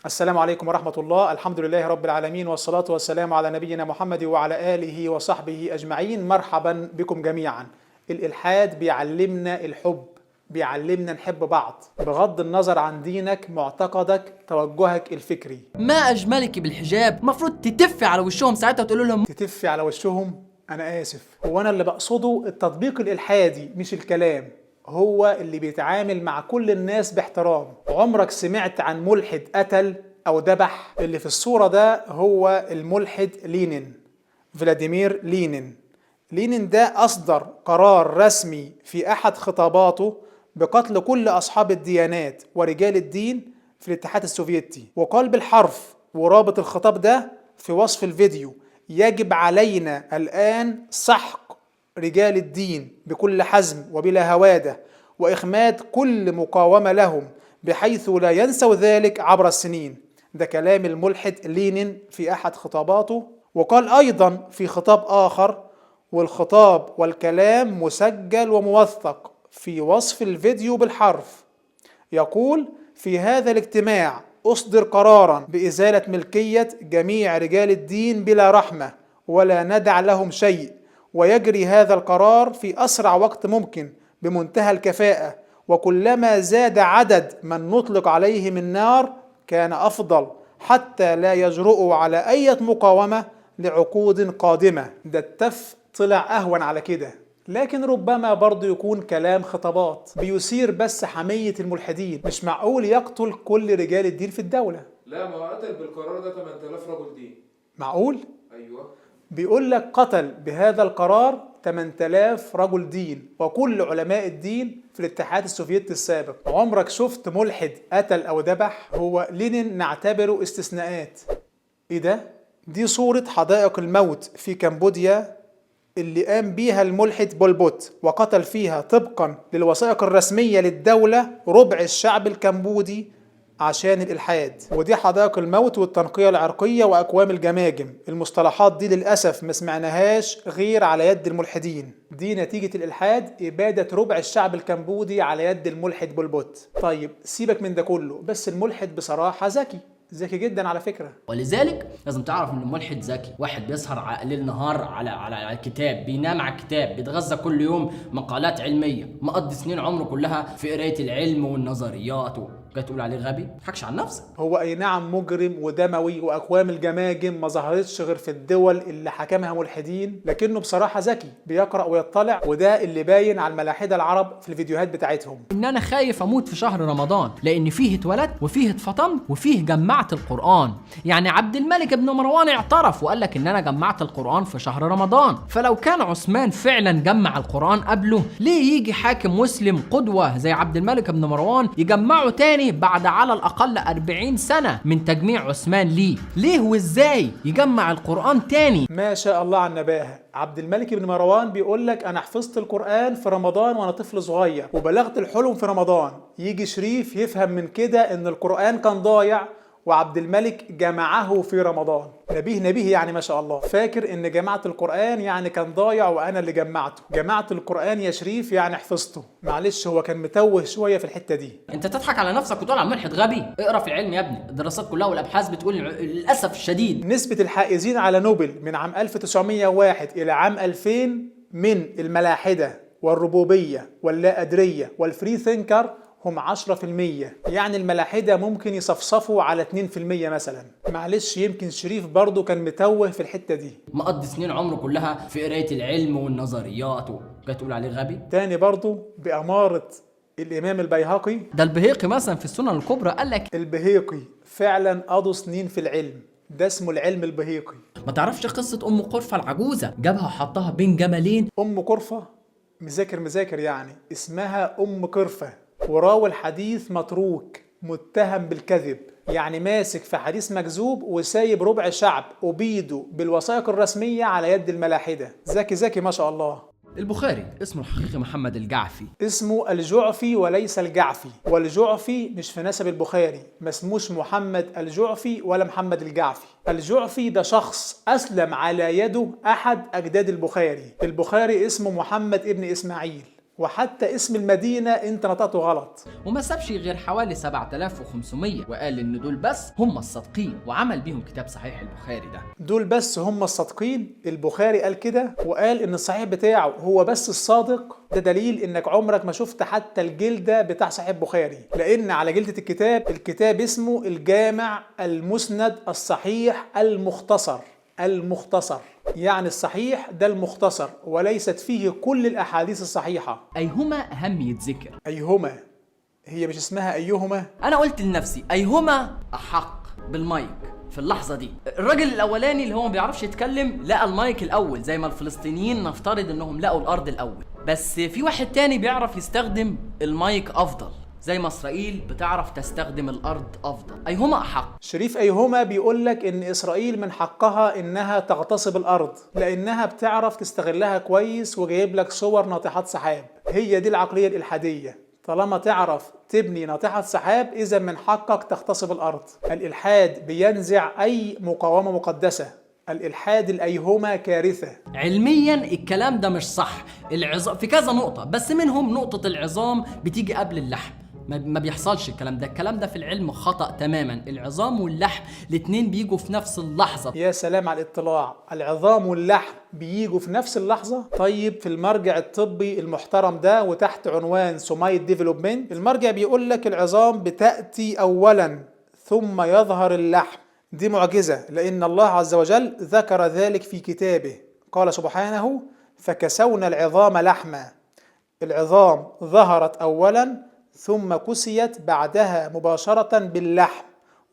السلام عليكم ورحمة الله. الحمد لله رب العالمين، والصلاة والسلام على نبينا محمد وعلى آله وصحبه أجمعين. مرحبا بكم جميعا. الإلحاد بيعلمنا الحب، بيعلمنا نحب بعض بغض النظر عن دينك، معتقدك، توجهك الفكري. ما أجملك بالحجاب، مفروض تتفي على وشهم ساعتها وتقول لهم تتفي على وشهم؟ أنا آسف، هو أنا اللي بقصده التطبيق الإلحادي مش الكلام. هو اللي بيتعامل مع كل الناس باحترام. عمرك سمعت عن ملحد قتل أو ذبح؟ اللي في الصورة ده هو الملحد لينين، فلاديمير لينين. لينين ده أصدر قرار رسمي في أحد خطاباته بقتل كل أصحاب الديانات ورجال الدين في الاتحاد السوفيتي، وقال بالحرف ورابط الخطاب ده في وصف الفيديو: يجب علينا الآن سحق رجال الدين بكل حزم وبلا هوادة، وإخماد كل مقاومة لهم بحيث لا ينسوا ذلك عبر السنين. ده كلام الملحد لينين في أحد خطاباته. وقال أيضا في خطاب آخر، والخطاب والكلام مسجل وموثق في وصف الفيديو بالحرف، يقول: في هذا الاجتماع أصدر قرارا بإزالة ملكية جميع رجال الدين بلا رحمة ولا ندع لهم شيء، ويجري هذا القرار في أسرع وقت ممكن بمنتهى الكفاءة، وكلما زاد عدد من نطلق عليهم النار كان أفضل حتى لا يجرؤوا على أي مقاومة لعقود قادمة. ده التف طلع أهون على كده، لكن ربما برضه يكون كلام خطابات بيثير بس حمية الملحدين. مش معقول يقتل كل رجال الدين في الدولة. لا، ما هو قتل بالقرار ده 8000 رجل دين. معقول؟ ايوه. بيقول لك قتل بهذا القرار 8000 رجل دين وكل علماء الدين في الاتحاد السوفيتي السابق. عمرك شفت ملحد قتل أو ذبح؟ هو لينين نعتبره استثناءات. إيه ده؟ دي صورة حدائق الموت في كمبوديا اللي قام بيها الملحد بول بوت، وقتل فيها طبقا للوثائق الرسمية للدولة ربع الشعب الكمبودي عشان الإلحاد. ودي حدائق الموت والتنقية العرقية وأكوام الجماجم. المصطلحات دي للأسف ما سمعناهاش غير على يد الملحدين. دي نتيجة الإلحاد، إبادة ربع الشعب الكمبودي على يد الملحد بول بوت. طيب سيبك من ده كله، بس الملحد بصراحة ذكي، ذكي جدا على فكرة. ولذلك لازم تعرف ان الملحد ذكي، واحد بيسهر ليل نهار على الكتاب، بينام على الكتاب، بيتغذى كل يوم مقالات علميه، مقضي سنين عمره كلها في قرايه العلم والنظريات. جاي تقول عليه غبي؟ ما تضحكش على نفسك. هو اي نعم مجرم ودموي، واكوام الجماجم ما ظهرتش غير في الدول اللي حكمها ملحدين، لكنه بصراحه ذكي، بيقرا ويطلع، وده اللي باين على الملاحده العرب في الفيديوهات بتاعتهم. ان انا خايف اموت في شهر رمضان لان فيه اتولدت وفيه اتفطمت وفيه جمعت القران. يعني عبد الملك بن مروان اعترف وقال لك ان انا جمعت القران في شهر رمضان. فلو كان عثمان فعلا جمع القران قبله، ليه يجي حاكم مسلم قدوه زي عبد الملك بن مروان يجمعه تاني بعد على الأقل 40 سنة من تجميع عثمان ليه؟ ليه وإزاي يجمع القرآن تاني؟ ما شاء الله على النباهة. عبد الملك بن مروان بيقول لك: أنا حفظت القرآن في رمضان وأنا طفل صغير، وبلغت الحلم في رمضان. يجي شريف يفهم من كده إن القرآن كان ضايع وعبد الملك جمعه في رمضان. نبيه نبيه يعني، ما شاء الله. فاكر ان جمعت القرآن يعني كان ضايع وانا اللي جمعته. جمعت القرآن يا شريف يعني حفظته. معلش هو كان متوه شوية في الحتة دي. انت تضحك على نفسك وتقول على ملحد غبي؟ اقرا في العلم يا ابني، الدراسات كلها والابحاث بتقول للاسف الشديد نسبة الحائزين على نوبل من عام 1901 الى عام 2000 من الملاحدة والربوبية واللا أدرية والفري ثينكر هم 10%. يعني الملاحدة ممكن يصفصفوا على 2% مثلا. معلش يمكن شريف برضو كان متوه في الحتة دي. مقضي سنين عمره كلها في قراية العلم والنظريات، جاي تقول عليه غبي؟ تاني برضو بأمارة الإمام البيهقي. ده البهيقي مثلا في السنن الكبرى قال لك البهيقي فعلا قضوا سنين في العلم، ده اسمه العلم البهيقي. ما تعرفش قصة أم قرفة العجوزة؟ جابها وحطها بين جملين. أم قرفة مذاكر يعني، اسمها أم قرفة، وراوي الحديث متروك متهم بالكذب. يعني ماسك في حديث مكذوب وسايب ربع شعب أبيده بالوثائق الرسمية على يد الملاحدة. ذكي ما شاء الله. البخاري اسمه الحقيقي محمد الجعفي. اسمه الجعفي وليس الجعفي، والجعفي مش في نسب البخاري، ما اسموش محمد الجعفي ولا محمد الجعفي. الجعفي ده شخص أسلم على يده أحد أجداد البخاري. البخاري اسمه محمد ابن إسماعيل، وحتى اسم المدينة انت نطقته غلط. وما سابش غير حوالي 7500 وقال ان دول بس هم الصادقين، وعمل بيهم كتاب صحيح البخاري ده. دول بس هم الصادقين؟ البخاري قال كده وقال ان الصحيح بتاعه هو بس الصادق؟ ده دليل انك عمرك ما شفت حتى الجلدة بتاع صحيح البخاري، لان على جلدة الكتاب اسمه الجامع المسند الصحيح المختصر. المختصر يعني الصحيح ده المختصر، وليست فيه كل الأحاديث الصحيحة. أيهما أهم يتذكر؟ أيهما؟ هي مش اسمها أيهما؟ أنا قلت لنفسي أيهما أحق بالمايك في اللحظة دي. الراجل الأولاني اللي هو ما بيعرفش يتكلم لقى المايك الأول، زي ما الفلسطينيين نفترض إنهم لقوا الأرض الأول، بس في واحد تاني بيعرف يستخدم المايك أفضل، زي ما إسرائيل بتعرف تستخدم الأرض أفضل. أيهما أحق؟ شريف أيهما بيقول لك إن إسرائيل من حقها إنها تغتصب الأرض لأنها بتعرف تستغلها كويس، وجايب لك صور ناطحات سحاب. هي دي العقلية الإلحادية، طالما تعرف تبني ناطحة سحاب إذا من حقك تغتصب الأرض. الإلحاد بينزع أي مقاومة مقدسة. الإلحاد الأيهما كارثة. علميا الكلام ده مش صح. العظام في كذا نقطة، بس منهم نقطة العظام بتيجي قبل اللحم. ما بيحصلش الكلام ده في العلم خطأ تماما. العظام واللحم الاتنين بيجوا في نفس اللحظة. يا سلام على الاطلاع، العظام واللحم بيجوا في نفس اللحظة؟ طيب في المرجع الطبي المحترم ده وتحت عنوان سومايت ديفلوبمنت، المرجع بيقول لك العظام بتأتي أولا ثم يظهر اللحم. دي معجزة، لأن الله عز وجل ذكر ذلك في كتابه. قال سبحانه: فكسونا العظام لحما. العظام ظهرت أولا ثم كسيت بعدها مباشرة باللحم،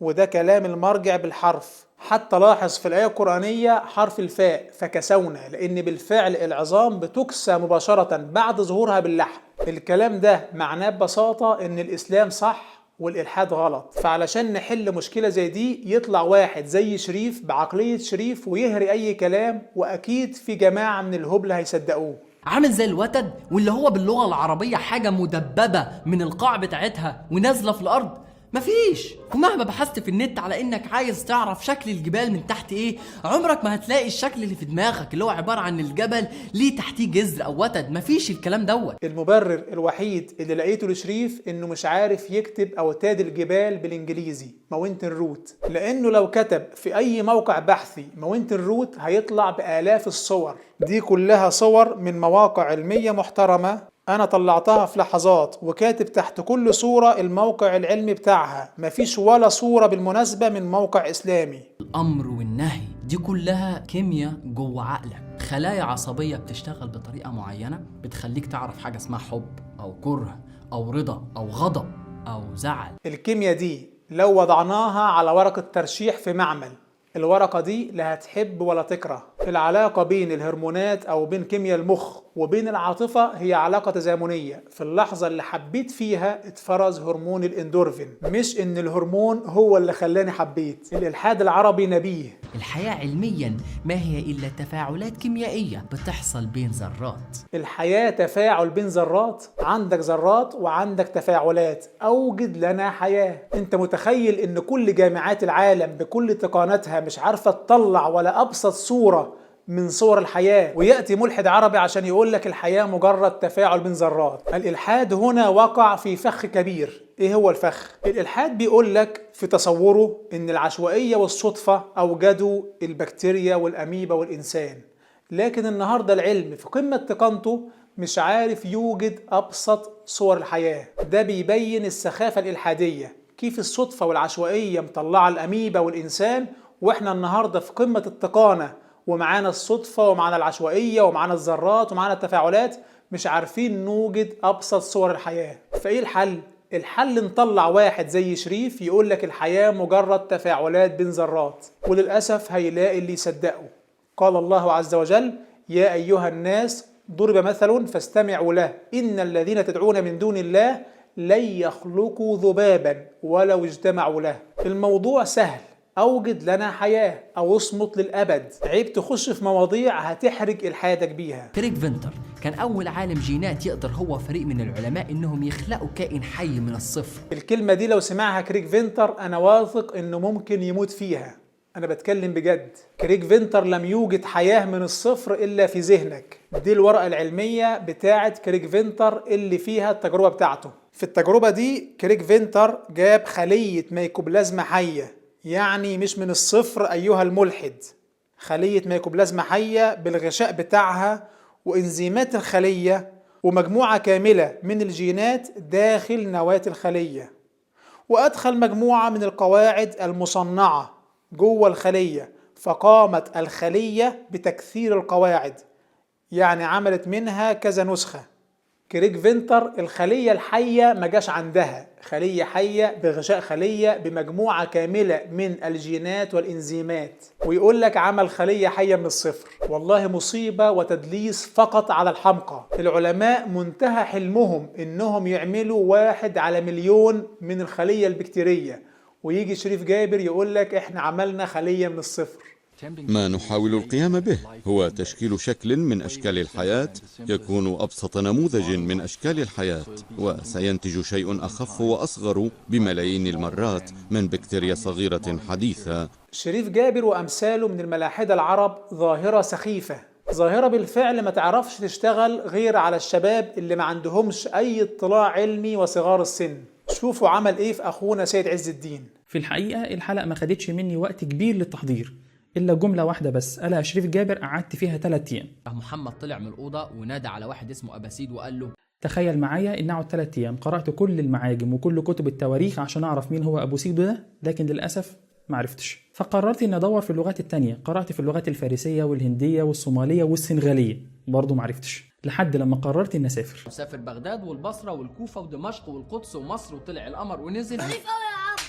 وده كلام المرجع بالحرف. حتى لاحظ في الآية القرآنية حرف الفاء فكسونا، لأن بالفعل العظام بتكسى مباشرة بعد ظهورها باللحم. الكلام ده معناه ببساطة إن الإسلام صح والإلحاد غلط. فعلشان نحل مشكلة زي دي يطلع واحد زي شريف بعقلية شريف ويهري أي كلام، وأكيد في جماعة من الهبل هيصدقوه. عامل زي الوتد، واللي هو باللغة العربية حاجة مدببة من القاع بتاعتها ونازلة في الأرض. مفيش. ومهما بحثت في النت على انك عايز تعرف شكل الجبال من تحت ايه، عمرك ما هتلاقي الشكل اللي في دماغك اللي هو عبارة عن الجبل ليه تحتيه جذر او وتد. مفيش الكلام دوت. المبرر الوحيد اللي لقيته لشريف انه مش عارف يكتب اوتاد الجبال بالانجليزي ماونتن روت، لانه لو كتب في اي موقع بحثي ماونتن روت هيطلع بالاف الصور. دي كلها صور من مواقع علمية محترمة أنا طلعتها في لحظات، وكاتب تحت كل صورة الموقع العلمي بتاعها. مفيش ولا صورة بالمناسبة من موقع إسلامي. الأمر والنهي دي كلها كيمياء جوه عقلك، خلايا عصبية بتشتغل بطريقة معينة بتخليك تعرف حاجة اسمها حب أو كره أو رضا أو غضب أو زعل. الكيمياء دي لو وضعناها على ورقة ترشيح في معمل، الورقة دي لا هتحب ولا تكره. العلاقة بين الهرمونات أو بين كيمياء المخ وبين العاطفة هي علاقة تزامنية. في اللحظة اللي حبيت فيها اتفرز هرمون الاندورفين، مش ان الهرمون هو اللي خلاني حبيت. الإلحاد العربي نبيه. الحياة علميا ما هي إلا تفاعلات كيميائية بتحصل بين ذرات. الحياة تفاعل بين ذرات. عندك ذرات وعندك تفاعلات. أوجد لنا حياة. انت متخيل ان كل جامعات العالم بكل تقاناتها مش عارفة تطلع ولا أبسط صورة من صور الحياة، ويأتي ملحد عربي عشان يقول لك الحياة مجرد تفاعل بين ذرات؟ الإلحاد هنا وقع في فخ كبير. إيه هو الفخ؟ الإلحاد بيقول لك في تصوره إن العشوائية والصدفة أوجدوا البكتيريا والأميبا والإنسان، لكن النهاردة العلم في قمة تقنته مش عارف يوجد أبسط صور الحياة. ده بيبين السخافة الإلحادية، كيف الصدفة والعشوائية مطلعة الأميبا والإنسان، وإحنا النهاردة في قمة التقانة ومعانا الصدفة ومعانا العشوائية ومعانا الذرات ومعانا التفاعلات، مش عارفين نوجد أبسط صور الحياة. فإيه الحل؟ الحل نطلع واحد زي شريف يقول لك الحياة مجرد تفاعلات بين ذرات، وللأسف هيلاقي اللي يصدقه. قال الله عز وجل: يا أيها الناس ضرب مثل فاستمعوا له إن الذين تدعون من دون الله لن يخلقوا ذبابا ولو اجتمعوا له. الموضوع سهل، أوجد لنا حياة أو اصمت للأبد. عيب تخش في مواضيع هتحرج إلحادك بيها. كريك فينتر كان أول عالم جينات يقدر هو فريق من العلماء إنهم يخلقوا كائن حي من الصفر. الكلمة دي لو سمعها كريك فينتر أنا واثق إنه ممكن يموت فيها. أنا بتكلم بجد. كريج فينتر لم يوجد حياة من الصفر إلا في ذهنك. دي الورقة العلمية بتاعت كريج فينتر اللي فيها التجربة بتاعته. في التجربة دي كريج فينتر جاب خلية ميكوبلازما حية، يعني مش من الصفر أيها الملحد، خلية ميكوبلازما حية بالغشاء بتاعها وإنزيمات الخلية ومجموعة كاملة من الجينات داخل نواة الخلية، وأدخل مجموعة من القواعد المصنعة جوه الخلية، فقامت الخلية بتكثير القواعد، يعني عملت منها كذا نسخة. كريج فينتر الخلية الحية ما جاش عندها خلية حية بغشاء خلية بمجموعة كاملة من الجينات والإنزيمات ويقول لك عمل خلية حية من الصفر. والله مصيبة وتدليس فقط على الحمقى. العلماء منتهى حلمهم إنهم يعملوا 1 على مليون من الخلية البكتيرية، ويجي شريف جابر يقول لك إحنا عملنا خلية من الصفر. ما نحاول القيام به هو تشكيل شكل من أشكال الحياة يكون أبسط نموذج من أشكال الحياة، وسينتج شيء أخف وأصغر بملايين المرات من بكتيريا صغيرة حديثة. شريف جابر وأمثاله من الملاحدة العرب ظاهرة سخيفة، ظاهرة بالفعل ما تعرفش تشتغل غير على الشباب اللي ما عندهمش أي اطلاع علمي وصغار السن. شوفوا عمل إيه في أخونا سيد عز الدين. في الحقيقة الحلقة ما خدتش مني وقت كبير للتحضير، إلا جملة واحدة بس قالها شريف جابر قعدت فيها 3 أيام. محمد طلع من الأوضة ونادى على واحد اسمه أباسيد وقال له تخيل معايا إن أقعد 3 أيام قرأت كل المعاجم وكل كتب التواريخ عشان أعرف مين هو أبو سيدو ده، لكن للأسف معرفتش. فقررت إن أدور في اللغات التانية، قرأت في اللغات الفارسية والهندية والصومالية والسنغالية، برضه معرفتش، لحد لما قررت إن أسافر. سافر بغداد والبصرة والكوفة ودمشق والقدس ومصر وطلع القمر ونزل.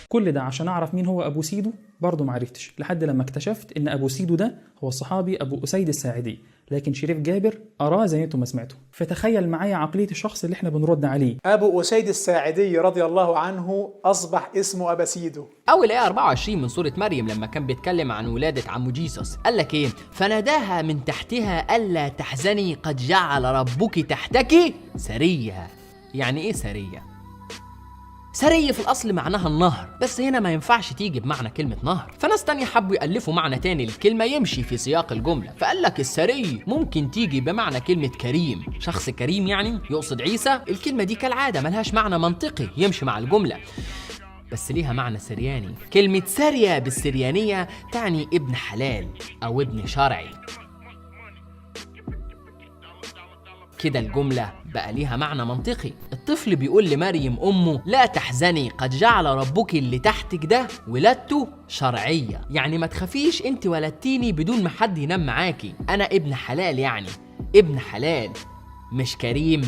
كل ده عشان أعرف مين هو أبو سيدو، برضه معرفتش، لحد لما اكتشفت إن أبو سيدو ده هو الصحابي أبو أسيد الساعدي، لكن شريف جابر أراه زي انتم ما سمعتوا. فتخيل معايا عقلية الشخص اللي احنا بنرد عليه. أبو أسيد الساعدي رضي الله عنه أصبح اسمه أباسيدو. أول آية 24 من سورة مريم لما كان بيتكلم عن ولادة عمو جيسوس قال لك إيه؟ فناداها من تحتها ألا تحزني قد جعل ربك تحتك سريا. يعني إيه سريا؟ سري في الأصل معناها النهر، بس هنا ما ينفعش تيجي بمعنى كلمة نهر، فناس تانية حبوا يألفوا معنى تاني للكلمة يمشي في سياق الجملة، فقال لك السري ممكن تيجي بمعنى كلمة كريم، شخص كريم يعني يقصد عيسى. الكلمة دي كالعادة ملهاش معنى منطقي يمشي مع الجملة، بس ليها معنى سرياني. كلمة سرية بالسريانية تعني ابن حلال أو ابن شرعي. كده الجملة بقى ليها معنى منطقي. الطفل بيقول لمريم أمه لا تحزني قد جعل ربك اللي تحتك ده ولادته شرعية، يعني ما تخافيش انت ولدتيني بدون ما حد ينام معاكي، أنا ابن حلال، يعني ابن حلال مش كريم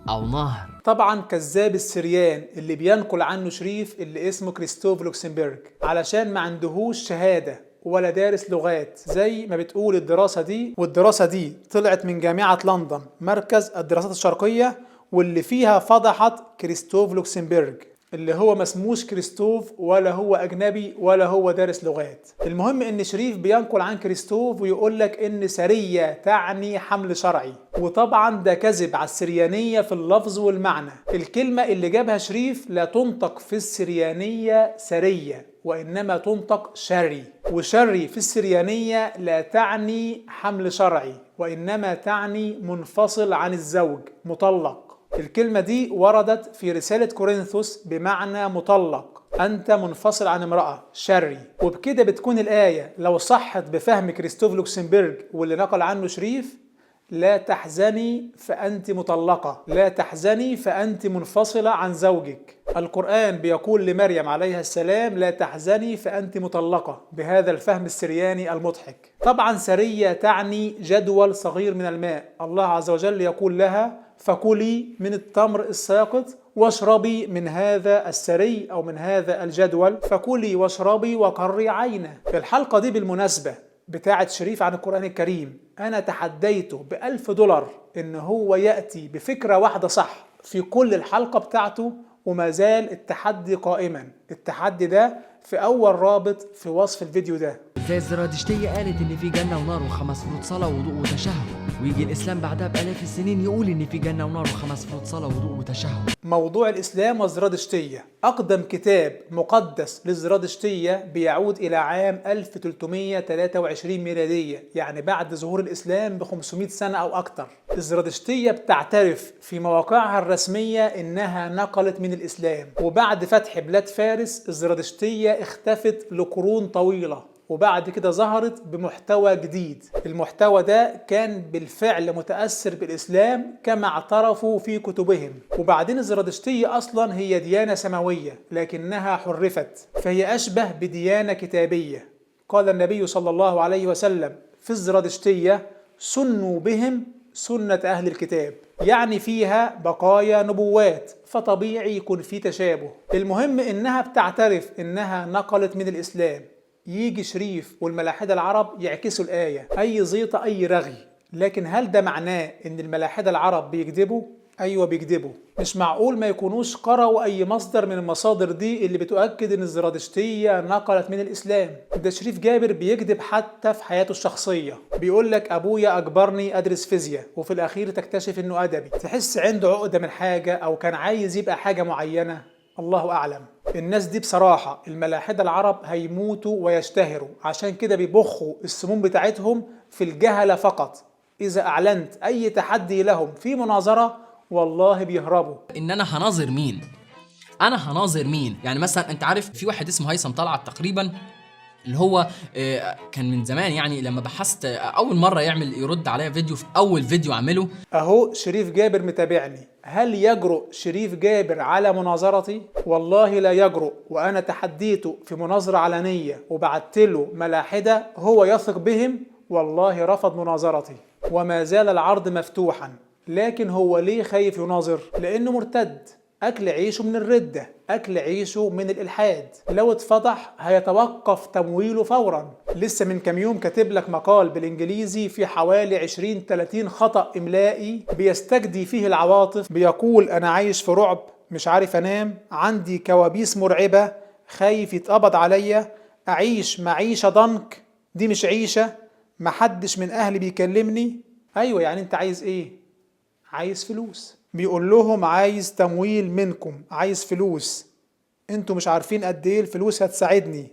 أو نهر. طبعا كذاب السريان اللي بينقل عنه شريف اللي اسمه كريستوف لوكسمبرج علشان ما عندهوش شهادة ولا دارس لغات زي ما بتقول الدراسة دي، والدراسة دي طلعت من جامعة لندن مركز الدراسات الشرقية، واللي فيها فضحت كريستوف لوكسمبرج اللي هو ما اسموش كريستوف ولا هو أجنبي ولا هو دارس لغات. المهم إن شريف بينقل عن كريستوف ويقول لك إن سرية تعني حمل شرعي، وطبعا ده كذب على السريانية في اللفظ والمعنى. الكلمة اللي جابها شريف لا تنطق في السريانية سرية وإنما تنطق شري، وشري في السريانية لا تعني حمل شرعي وإنما تعني منفصل عن الزوج مطلق. الكلمة دي وردت في رسالة كورنثوس بمعنى مطلق، أنت منفصل عن امرأة شري. وبكده بتكون الآية لو صحت بفهم كريستوف لوكسمبرج واللي نقل عنه شريف لا تحزني فأنت مطلقة، لا تحزني فأنت منفصلة عن زوجك. القرآن بيقول لمريم عليها السلام لا تحزني فأنت مطلقة بهذا الفهم السرياني المضحك. طبعا سرية تعني جدول صغير من الماء، الله عز وجل يقول لها فكلي من التمر الساقط واشربي من هذا السري أو من هذا الجدول، فكلي واشربي وقري عينه. في الحلقة دي بالمناسبة بتاعت شريف عن القرآن الكريم أنا تحديته $1000 إن هو يأتي بفكرة واحدة صح في كل الحلقة بتاعته، وما زال التحدي قائما. التحدي ده في أول رابط في وصف الفيديو ده. زي الزرادشتية قالت إن في جنة ونار و5 فروض صلاة ووضوء وتشهد. ويجي الإسلام بعدها بآلاف السنين يقول إن في جنة ونار و5 فروض صلاة ووضوء وتشهد. موضوع الإسلام والزرادشتية. أقدم كتاب مقدس للزرادشتية بيعود إلى عام 1323 ميلادية، يعني بعد ظهور الإسلام ب500 سنة أو أكتر. الزرادشتية بتعترف في مواقعها الرسمية إنها نقلت من الإسلام، وبعد فتح بلاد فارس الزرادشتية اختفت لقرون طويلة، وبعد كده ظهرت بمحتوى جديد. المحتوى ده كان بالفعل متأثر بالإسلام كما اعترفوا في كتبهم. وبعدين الزرادشتية أصلا هي ديانة سماوية لكنها حرفت، فهي أشبه بديانة كتابية. قال النبي صلى الله عليه وسلم في الزرادشتية: سنوا بهم سنة أهل الكتاب، يعني فيها بقايا نبوات، فطبيعي يكون في تشابه. المهم إنها بتعترف إنها نقلت من الإسلام. يجي شريف والملاحدة العرب يعكسوا الآية، أي زيطة أي رغي. لكن هل ده معناه إن الملاحدة العرب بيكذبوا؟ أيوة بيكذبوا. مش معقول ما يكونوش قرأوا أي مصدر من المصادر دي اللي بتؤكد إن الزرادشتية نقلت من الإسلام. ده شريف جابر بيكذب حتى في حياته الشخصية، بيقول لك أبويا أجبرني أدرس فيزياء، وفي الأخير تكتشف إنه أدبي. تحس عنده عقدة من حاجة أو كان عايز يبقى حاجة معينة، الله أعلم. الناس دي بصراحة الملاحدة العرب هيموتوا ويشتهروا، عشان كده بيبخوا السموم بتاعتهم في الجهلة فقط. إذا أعلنت أي تحدي لهم في مناظرة والله بيهربوا. إن أنا هناظر مين؟ أنا هناظر مين؟ يعني مثلا أنت عارف في واحد اسمه هيثم طلعت تقريبا، اللي هو كان من زمان، يعني لما بحثت أول مرة يرد عليا فيديو، في أول فيديو أعمله. أهو شريف جابر متابعني. هل يجرؤ شريف جابر على مناظرتي؟ والله لا يجرؤ، وأنا تحديته في مناظرة علنية وبعت له ملاحدة هو يثق بهم، والله رفض مناظرتي وما زال العرض مفتوحا. لكن هو ليه خايف يناظر؟ لأنه مرتد، أكل عيشه من الردة، أكل عيشه من الإلحاد. لو اتفضح هيتوقف تمويله فورا. لسه من كام يوم كاتب لك مقال بالإنجليزي في حوالي 20-30 خطأ إملائي بيستجدي فيه العواطف. بيقول أنا عايش في رعب، مش عارف أنام، عندي كوابيس مرعبة، خايف يتقبض عليا، أعيش معيشة ضنك، دي مش عيشة، محدش من أهلي بيكلمني. أيوة، يعني أنت عايز إيه؟ عايز فلوس. بيقول لهم عايز تمويل منكم، عايز فلوس، انتوا مش عارفين قد ايه الفلوس هتساعدني.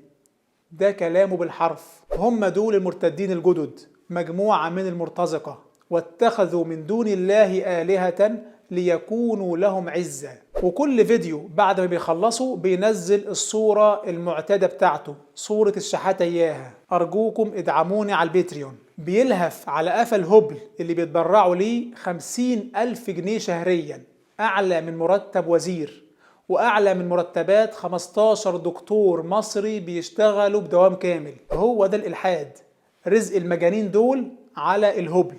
ده كلامه بالحرف. هم دول المرتدين الجدد، مجموعة من المرتزقة، واتخذوا من دون الله آلهة ليكونوا لهم عزة. وكل فيديو بعد ما بيخلصوا بينزل الصورة المعتادة بتاعته، صورة الشحاتة إياها. أرجوكم ادعموني على الباتريون. بيلهف على قفا الهبل اللي بيتبرعوا ليه 50,000 جنيه شهريا، أعلى من مرتب وزير، وأعلى من مرتبات 15 دكتور مصري بيشتغلوا بدوام كامل. هو ده الإلحاد، رزق المجانين دول على الهبل.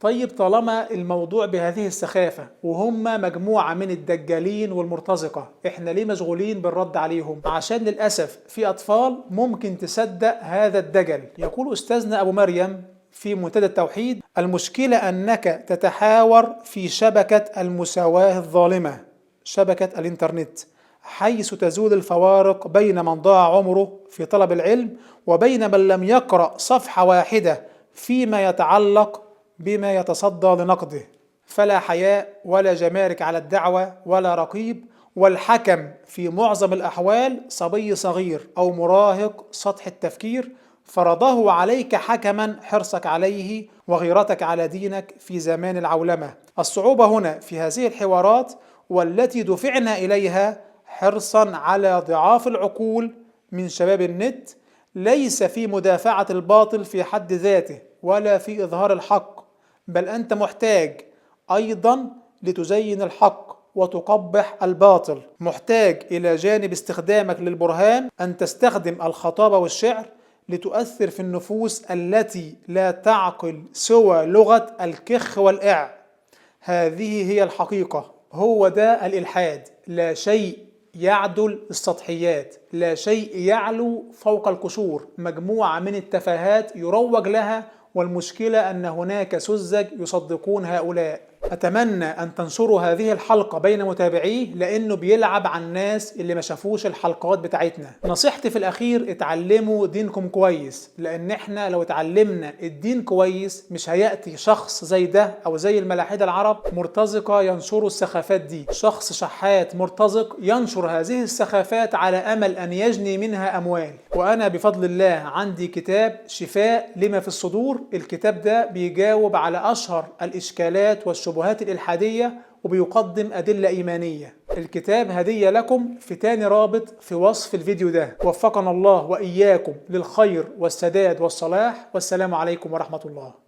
طيب طالما الموضوع بهذه السخافة وهم مجموعة من الدجالين والمرتزقة، احنا ليه مشغولين بالرد عليهم؟ عشان للأسف في أطفال ممكن تصدق هذا الدجل. يقول أستاذنا أبو مريم في منتدى التوحيد: المشكلة أنك تتحاور في شبكة المساواة الظالمة، شبكة الإنترنت، حيث تزول الفوارق بين من ضاع عمره في طلب العلم وبين من لم يقرأ صفحة واحدة فيما يتعلق بما يتصدى لنقده. فلا حياء ولا جمارك على الدعوة ولا رقيب، والحكم في معظم الأحوال صبي صغير أو مراهق سطح التفكير، فرضه عليك حكما حرصك عليه وغيرتك على دينك في زمان العولمة. الصعوبة هنا في هذه الحوارات والتي دفعنا إليها حرصا على ضعاف العقول من شباب النت، ليس في مدافعة الباطل في حد ذاته ولا في إظهار الحق، بل أنت محتاج أيضا لتزين الحق وتقبح الباطل. محتاج إلى جانب استخدامك للبرهان أن تستخدم الخطابة والشعر لتؤثر في النفوس التي لا تعقل سوى لغة الكخ والإع. هذه هي الحقيقة، هو ده الإلحاد. لا شيء يعدل السطحيات، لا شيء يعلو فوق القشور، مجموعة من التفاهات يروج لها، والمشكلة أن هناك سذج يصدقون هؤلاء. أتمنى أن تنشروا هذه الحلقة بين متابعيه، لأنه بيلعب على الناس اللي ما شافوش الحلقات بتاعتنا. نصيحتي في الأخير: اتعلموا دينكم كويس، لأن احنا لو اتعلمنا الدين كويس مش هيأتي شخص زي ده أو زي الملاحدة العرب مرتزقة ينشروا السخافات دي. شخص شحات مرتزق ينشر هذه السخافات على أمل أن يجني منها أموال. وأنا بفضل الله عندي كتاب شفاء لما في الصدور. الكتاب ده بيجاوب على أشهر الإشكالات والشبهات الإلحادية وبيقدم أدلة إيمانية. الكتاب هدية لكم في تاني رابط في وصف الفيديو ده. وفقنا الله وإياكم للخير والسداد والصلاح، والسلام عليكم ورحمة الله.